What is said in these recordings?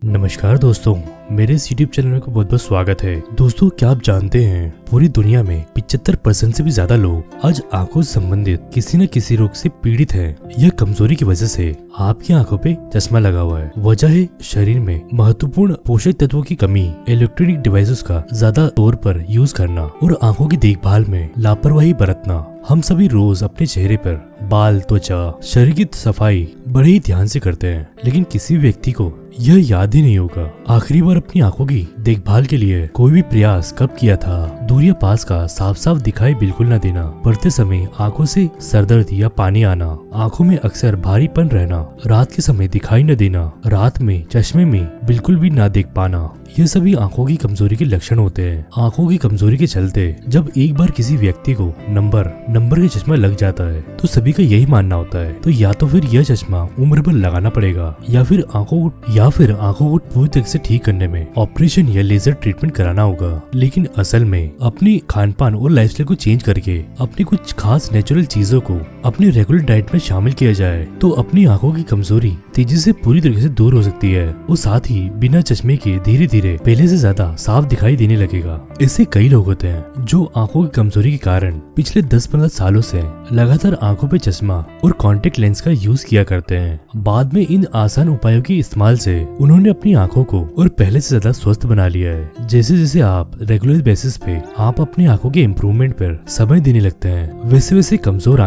नमस्कार दोस्तों, मेरे इस YouTube चैनल में बहुत बहुत स्वागत है। दोस्तों, क्या आप जानते हैं पूरी दुनिया में 75% से भी ज्यादा लोग आज आंखों से संबंधित किसी न किसी रोग से पीड़ित हैं। यह कमजोरी की वजह से आपकी आंखों पे चश्मा लगा हुआ है। वजह है शरीर में महत्वपूर्ण पोषक तत्वों की कमी, इलेक्ट्रॉनिक डिवाइसेस का ज्यादा तौर पर यूज करना और आंखों की देखभाल में लापरवाही बरतना। हम सभी रोज अपने चेहरे पर बाल, त्वचा, शरीर की सफाई बड़े ही ध्यान से करते हैं, लेकिन किसी व्यक्ति को यह याद ही नहीं होगा आखिरी बार अपनी आंखों की देखभाल के लिए कोई भी प्रयास कब किया था। दूर या पास का साफ साफ दिखाई बिल्कुल न देना, पढ़ते समय आंखों से सरदर्द या पानी आना, आंखों में अक्सर भारीपन रहना, रात के समय दिखाई न देना, रात में चश्मे में बिल्कुल भी ना देख पाना, ये सभी आंखों की कमजोरी के लक्षण होते हैं। आंखों की कमजोरी के चलते जब एक बार किसी व्यक्ति को नंबर का चश्मा लग जाता है तो सभी का यही मानना होता है, तो या तो फिर यह चश्मा उम्र भर लगाना पड़ेगा या फिर आंखों को पूरी तरह से ठीक करने में ऑपरेशन या लेजर ट्रीटमेंट कराना होगा। लेकिन असल में अपनी खान पान और लाइफस्टाइल को चेंज करके अपनी कुछ खास नेचुरल चीजों को अपनी रेगुलर डाइट में शामिल किया जाए तो अपनी आंखों की कमजोरी तेजी से पूरी तरीके से दूर हो सकती है और साथ ही बिना चश्मे के धीरे धीरे पहले से ज्यादा साफ दिखाई देने लगेगा। इससे कई लोग होते हैं जो आंखों की कमजोरी के कारण पिछले 10-15 सालों से लगातार आंखों पे चश्मा और कॉन्टेक्ट लेंस का यूज किया करते हैं। बाद में इन आसान उपायों के इस्तेमाल से उन्होंने अपनी आंखों को और पहले से ज्यादा स्वस्थ बना लिया है। जैसे जैसे आप रेगुलर बेसिस पे आप अपनी आंखों के इम्प्रूवमेंट पर समय देने लगते हैं, वैसे वैसे कमजोर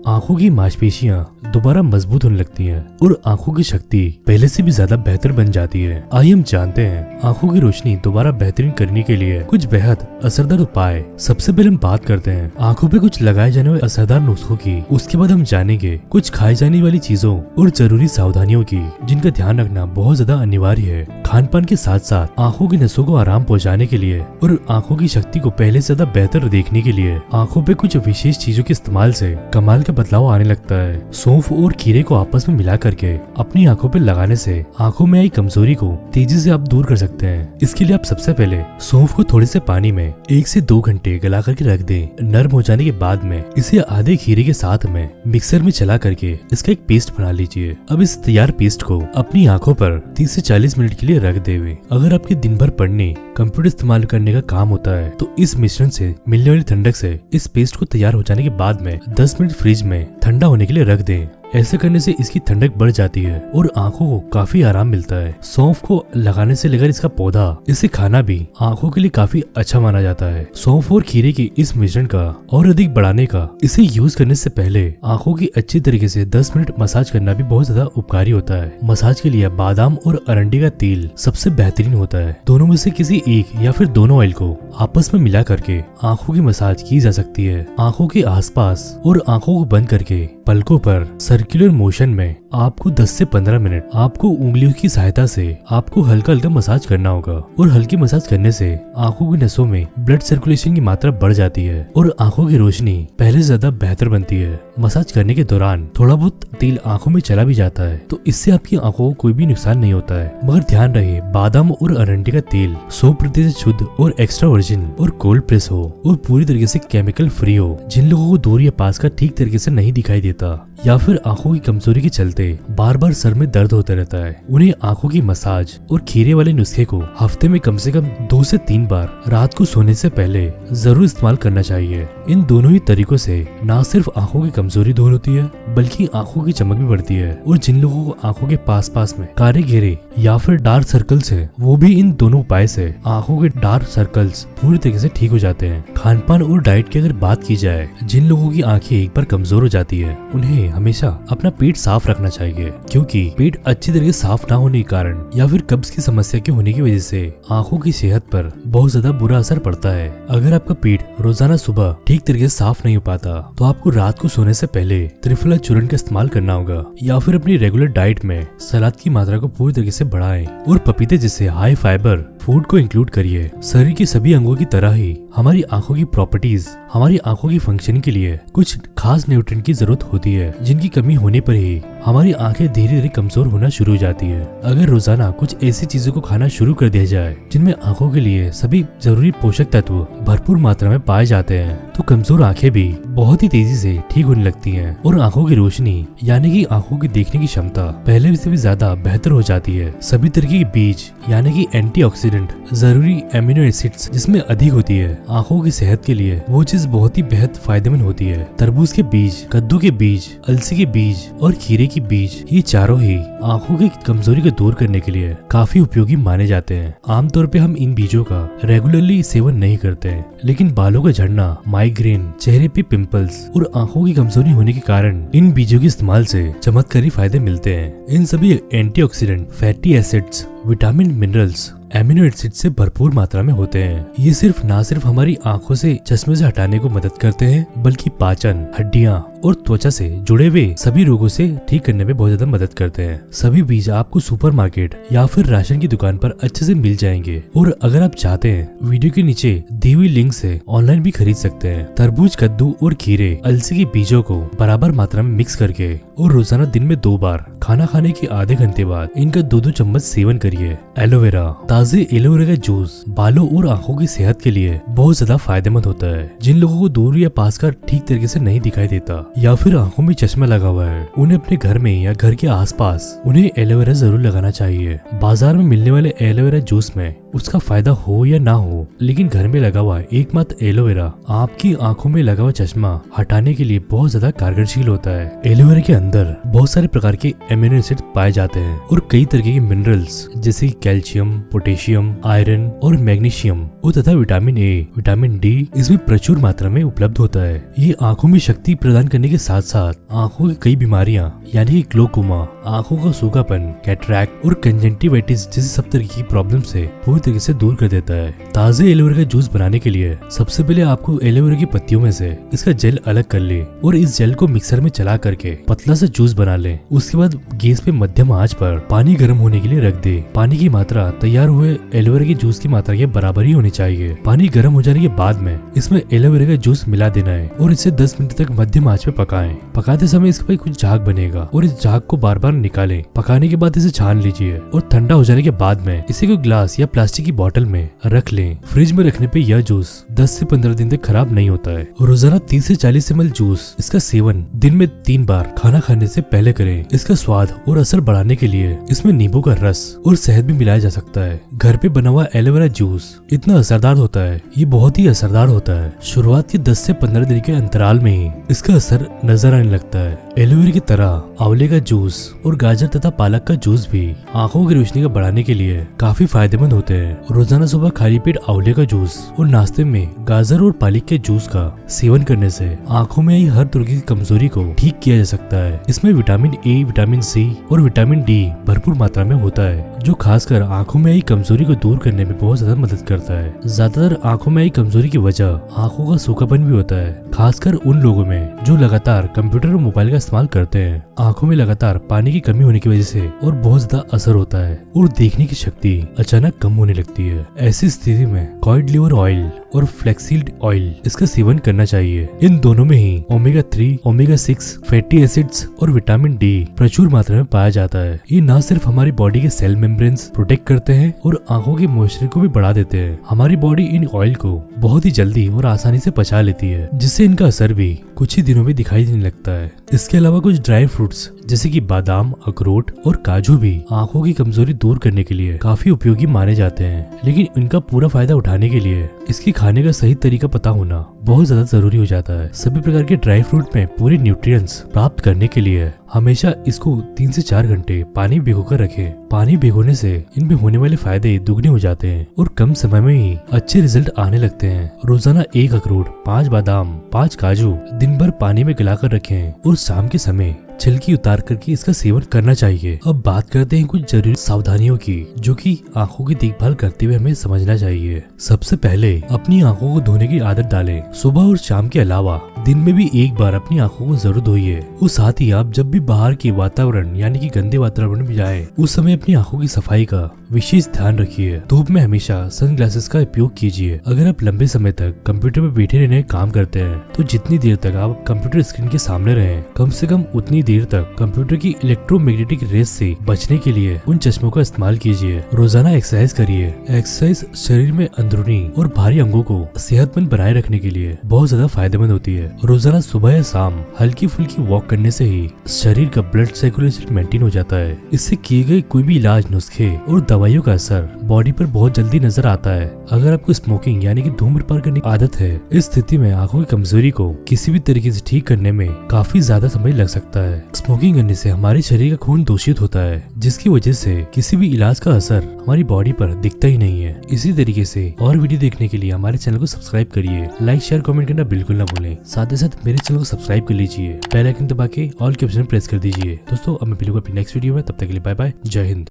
आंखों की मांसपेशियां दोबारा मजबूत होने लगती हैं और आंखों की शक्ति पहले से भी ज्यादा बेहतर बन जाती है। आइए हम जानते हैं आंखों की रोशनी दोबारा बेहतरीन करने के लिए कुछ बेहद असरदार उपाय। सबसे पहले हम बात करते हैं आंखों पे कुछ लगाए जाने वाले असरदार नुस्खों की। उसके बाद हम जानेंगे कुछ खाई जाने वाली चीजों और जरूरी सावधानियों की जिनका ध्यान रखना बहुत ज्यादा अनिवार्य है। खान पान के साथ साथ आंखों की नसों को आराम पहुँचाने के लिए और आंखों की शक्ति को पहले से ज्यादा बेहतर देखने के लिए आंखों पे कुछ विशेष चीजों के इस्तेमाल से कमाल का बदलाव आने लगता है। सौंफ और खीरे को आपस में मिला करके अपनी आंखों पे लगाने से आंखों में आई कमजोरी को तेजी से आप दूर कर सकते हैं। इसके लिए आप सबसे पहले सौंफ को थोड़े से पानी में 1 से 2 घंटे गला करके रख दें। नरम हो जाने के बाद में इसे आधे खीरे के साथ में मिक्सर में चला करके इसका एक पेस्ट बना लीजिए। अब इस तैयार पेस्ट को अपनी आंखों पर 30 से 40 मिनट के लिए रख देवे। अगर आपके दिन भर पढ़ने, कंप्यूटर इस्तेमाल करने का काम होता है तो इस मिश्रण से मिलने वाली ठंडक से इस पेस्ट को तैयार हो जाने के बाद में 10 मिनट फ्रिज में ठंडा होने के लिए रख दें। ऐसा करने से इसकी ठंडक बढ़ जाती है और आंखों को काफी आराम मिलता है। सौंफ को लगाने से लेकर इसका पौधा, इसे खाना भी आंखों के लिए काफी अच्छा माना जाता है। सौंफ और खीरे के इस मिश्रण का और अधिक बढ़ाने का इसे यूज करने से पहले आंखों की अच्छी तरीके से 10 मिनट मसाज करना भी बहुत ज्यादा उपकारी होता है। मसाज के लिए बादाम और अरंडी का तेल सबसे बेहतरीन होता है। दोनों में से किसी एक या फिर दोनों ऑयल को आपस में मिला करके आंखों की मसाज की जा सकती है। आंखों के आसपास और आंखों को बंद करके पलकों पर सर्कुलर मोशन में आपको 10 से 15 मिनट आपको उंगलियों की सहायता से आपको हल्का हल्का मसाज करना होगा और हल्की मसाज करने से आंखों की नसों में ब्लड सर्कुलेशन की मात्रा बढ़ जाती है और आंखों की रोशनी पहले से ज्यादा बेहतर बनती है। मसाज करने के दौरान थोड़ा बहुत तेल आंखों में चला भी जाता है तो इससे आपकी आंखों को कोई भी नुकसान नहीं होता है, मगर ध्यान रहे बादाम और अरंडी का तेल 100% शुद्ध और एक्स्ट्रा वर्जिन और कोल्ड प्रेस हो और पूरी तरीके से केमिकल फ्री हो। जिन लोगों को दूर या पास का ठीक तरीके से नहीं दिखाई देता या फिर आंखों की कमजोरी के चलते बार बार सर में दर्द होता रहता है, उन्हें आंखों की मसाज और खीरे वाले नुस्खे को हफ्ते में कम से कम 2 से 3 बार रात को सोने से पहले जरूर इस्तेमाल करना चाहिए। इन दोनों ही तरीकों से न सिर्फ आंखों की कमजोरी दूर होती है बल्कि आंखों की चमक भी बढ़ती है और जिन लोगों को आंखों के पास में काले घेरे या फिर डार्क सर्कल्स है वो भी इन दोनों उपाय से आंखों के डार्क सर्कल्स पूरी तरीके से ठीक हो जाते हैं। खान पान और डाइट की अगर बात की जाए, जिन लोगों की आंखें एक बार कमजोर हो जाती है उन्हें हमेशा अपना पेट साफ रखना चाहिए, क्योंकि पेट अच्छी तरीके से साफ ना होने के कारण या फिर कब्ज की समस्या के होने की वजह से आंखों की सेहत पर बहुत ज्यादा बुरा असर पड़ता है। अगर आपका पेट रोजाना सुबह ठीक तरीके से साफ नहीं हो पाता तो आपको रात को सोने से पहले त्रिफला चूर्ण का इस्तेमाल करना होगा या फिर अपनी रेगुलर डाइट में सलाद की मात्रा को पूरी तरीके से बढ़ाएं और पपीते जैसे हाई फाइबर फूड को इंक्लूड करिए। शरीर के सभी अंगों की तरह ही हमारी आंखों की प्रॉपर्टीज हमारी आंखों की फंक्शनिंग के लिए कुछ खास न्यूट्रिएंट की जरूरत होती है, जिनकी कमी होने पर ही हमारी आंखें धीरे धीरे कमजोर होना शुरू हो जाती है। अगर रोजाना कुछ ऐसी चीजों को खाना शुरू कर दिया जाए जिनमें आंखों के लिए सभी जरूरी पोषक तत्व भरपूर मात्रा में पाए जाते हैं तो कमजोर आंखें भी बहुत ही तेजी से ठीक होने लगती हैं और आंखों की रोशनी यानी कि आंखों की देखने की क्षमता पहले से भी ज्यादा बेहतर हो जाती है। सभी तरह के बीज यानी कि एंटीऑक्सीडेंट, जरूरी एमिनो एसिड्स जिसमें अधिक होती है, आंखों की सेहत के लिए वो चीज बहुत ही बेहद फायदेमंद होती है। तरबूज के बीज, कद्दू के बीज, अलसी के बीज और खीरे के बीज, ये चारों ही आंखों की कमजोरी को दूर करने के लिए काफी उपयोगी माने जाते हैं। आमतौर पे हम इन बीजों का रेगुलरली सेवन नहीं करते हैं, लेकिन बालों का झड़ना, माइग्रेन, चेहरे पे पिंपल्स और आंखों की कमजोरी होने के कारण इन बीजों के इस्तेमाल से चमत्कारी फायदे मिलते हैं। इन सभी antioxidant, fatty acids, vitamin, minerals, amino acid से भरपूर मात्रा में होते हैं। ये ना सिर्फ हमारी आंखों से चश्मे से हटाने को मदद करते हैं, बल्कि पाचन, हड्डियां और त्वचा से जुड़े हुए सभी रोगों से ठीक करने में बहुत ज्यादा मदद करते हैं। सभी बीज आपको सुपरमार्केट या फिर राशन की दुकान पर अच्छे से मिल जाएंगे और अगर आप चाहते हैं वीडियो के नीचे दी हुई लिंक से ऑनलाइन भी खरीद सकते हैं। तरबूज, कद्दू और खीरे, अलसी के बीजों को बराबर मात्रा में मिक्स करके और रोजाना दिन में 2 बार खाना खाने के आधे घंटे बाद इनका 2-2 चम्मच सेवन करिए। एलोवेरा, ताजे एलोवेरा का जूस बालों और आंखों की सेहत के लिए बहुत ज्यादा फायदेमंद होता है। जिन लोगों को दूर या पास का ठीक तरीके से नहीं दिखाई देता या फिर आंखों में चश्मा लगा हुआ है, उन्हें अपने घर में या घर के आसपास उन्हें एलोवेरा जरूर लगाना चाहिए। बाजार में मिलने वाले एलोवेरा जूस में उसका फायदा हो या ना हो, लेकिन घर में लगा हुआ एकमात्र एलोवेरा आपकी आंखों में लगा हुआ चश्मा हटाने के लिए बहुत ज्यादा कारगरशील होता है। एलोवेरा के अंदर बहुत सारे प्रकार के एमिनो एसिड पाए जाते हैं और कई तरह के मिनरल्स जैसे कैल्शियम, पोटेशियम, आयरन और मैग्नीशियम और तथा विटामिन ए, विटामिन डी इसमें प्रचुर मात्रा में उपलब्ध होता है। ये आंखों में शक्ति प्रदान करने के साथ साथ आंखों की कई बीमारियां यानी ग्लोकोमा, आंखों का सूखापन, कैटरैक्ट और कंजंक्टिवाइटिस जैसी सब तरह की प्रॉब्लम से पूरी तरीके से दूर कर देता है। ताजे एलोवेरा का जूस बनाने के लिए सबसे पहले आपको एलोवेरा की पत्तियों में से इसका जेल अलग कर ले और इस जेल को मिक्सर में चला करके पतला सा जूस बना ले। उसके बाद गैस पे मध्यम आंच पर पानी गर्म होने के लिए रख दे। पानी की मात्रा तैयार हुए एलोवेरा के जूस की मात्रा के बराबर ही होनी चाहिए। पानी गर्म हो जाने के बाद में इसमें एलोवेरा का जूस मिला देना है और इसे 10 मिनट तक मध्यम आंच पे पकाएं। पकाते समय इसका कुछ झाग बनेगा और इस झाग को बार बार निकालें। पकाने के बाद इसे छान लीजिए और ठंडा हो जाने के बाद में इसे कोई ग्लास या प्लास्टिक की बोतल में रख लें। फ्रिज में रखने पे यह जूस 10 से 15 दिन तक खराब नहीं होता है। रोजाना 30 से 40 ml जूस इसका सेवन दिन में 3 बार खाना खाने से पहले करें। इसका स्वाद और असर बढ़ाने के लिए इसमें नींबू का रस और शहद भी मिलाया जा सकता है। घर पे बना हुआ एलोवेरा जूस इतना असरदार होता है, ये बहुत ही असरदार होता है। शुरुआत के 10 से 15 दिन के अंतराल में ही इसका असर नजर आने लगता है। एलोवेरा की तरह आंवले का जूस और गाजर तथा पालक का जूस भी आंखों की रोशनी को बढ़ाने के लिए काफी फायदेमंद होते हैं। रोजाना सुबह खाली पेट आंवले का जूस और नाश्ते में गाजर और पालक के जूस का सेवन करने से आंखों में आई हर तरह की कमजोरी को ठीक किया जा सकता है। इसमें विटामिन ए, विटामिन सी और विटामिन डी भरपूर मात्रा में होता है, जो खासकर आंखों में आई कमजोरी को दूर करने में बहुत ज्यादा मदद करता है। ज्यादातर आंखों में आई कमजोरी की वजह आंखों का सूखापन भी होता है, खासकर उन लोगों में जो लगातार कंप्यूटर और मोबाइल का इस्तेमाल करते हैं। आंखों में लगातार पानी की कमी होने की वजह से और बहुत ज्यादा असर होता है और देखने की शक्ति अचानक कम होने लगती है। ऐसी स्थिति में कॉड लिवर ऑयल और फ्लैक्ससीड ऑयल इसका सेवन करना चाहिए। इन दोनों में ही ओमेगा 3, ओमेगा 6, फैटी एसिड्स और विटामिन डी प्रचुर मात्रा में पाया जाता है। ये न सिर्फ हमारी बॉडी के सेल मेम्ब्रेन्स प्रोटेक्ट करते हैं और आंखों के मॉइस्चर को भी बढ़ा देते हैं। हमारी बॉडी इन ऑयल को बहुत ही जल्दी और आसानी से पचा लेती है, जिससे इनका असर भी कुछ ही दिनों में दिखाई देने लगता है। इसके अलावा कुछ ड्राई फ्रूट्स जैसे कि बादाम, अखरोट और काजू भी आंखों की कमजोरी दूर करने के लिए काफी उपयोगी माने जाते हैं, लेकिन इनका पूरा फायदा उठाने के लिए इसकी खाने का सही तरीका पता होना बहुत ज्यादा जरूरी हो जाता है। सभी प्रकार के ड्राई फ्रूट में पूरे न्यूट्रिएंट्स प्राप्त करने के लिए हमेशा इसको 3 से 4 घंटे पानी भिगोकर रखें। पानी भिगोने से इनमें होने वाले फायदे दुगने हो जाते हैं और कम समय में ही अच्छे रिजल्ट आने लगते हैं। रोजाना 1 अखरोट, 5 बादाम, 5 काजू दिन भर पानी में गलाकर रखें और शाम के समय छिलकी उतार करके इसका सेवन करना चाहिए। अब बात करते हैं कुछ जरूरी सावधानियों की, जो कि आंखों की देखभाल करते हुए हमें समझना चाहिए। सबसे पहले अपनी आंखों को धोने की आदत डालें। सुबह और शाम के अलावा दिन में भी 1 बार अपनी आंखों को जरूर धोइए। और साथ ही आप जब भी बाहर के वातावरण यानी कि गंदे वातावरण में जाएं, उस समय अपनी आंखों की सफाई का विशेष ध्यान रखिए। धूप में हमेशा सन ग्लासेस का उपयोग कीजिए। अगर आप लंबे समय तक कंप्यूटर पर बैठे रहने का काम करते हैं तो जितनी देर तक आप कंप्यूटर स्क्रीन के सामने रहें, कम से कम उतनी देर तक कंप्यूटर की इलेक्ट्रोमैग्नेटिक रेस से बचने के लिए उन चश्मों का इस्तेमाल कीजिए। रोजाना एक्सरसाइज करिए। एक्सरसाइज शरीर में अंदरूनी और भारी अंगों को सेहतमंद बनाए रखने के लिए बहुत ज्यादा फायदेमंद होती है। रोजाना सुबह या शाम हल्की फुल्की वॉक करने से ही शरीर का ब्लड सर्कुलेशन मेंटेन हो जाता है। इससे किए गए कोई भी इलाज, नुस्खे और दवाइयों का असर बॉडी पर बहुत जल्दी नजर आता है। अगर आपको स्मोकिंग यानी कि धूम्रपान करने की आदत है, इस स्थिति में आंखों की कमजोरी को किसी भी तरीके से ठीक करने में काफी ज्यादा समय लग सकता है। स्मोकिंग करने से हमारे शरीर का खून दूषित होता है, जिसकी वजह से किसी भी इलाज का असर हमारी बॉडी पर दिखता ही नहीं है। इसी तरीके से और वीडियो देखने के लिए हमारे चैनल को सब्सक्राइब करिए। लाइक, शेयर, कमेंट करना बिल्कुल ना भूलें। साथ ही साथ मेरे चैनल को सब्सक्राइब कर लीजिए। बेल आइकन दबा के ऑल के ऑप्शन प्रेस कर दीजिए। दोस्तों अब मैं मिलूंगा अपनी नेक्स्ट वीडियो में। तब तक के लिए बाय बाय। जय हिंद।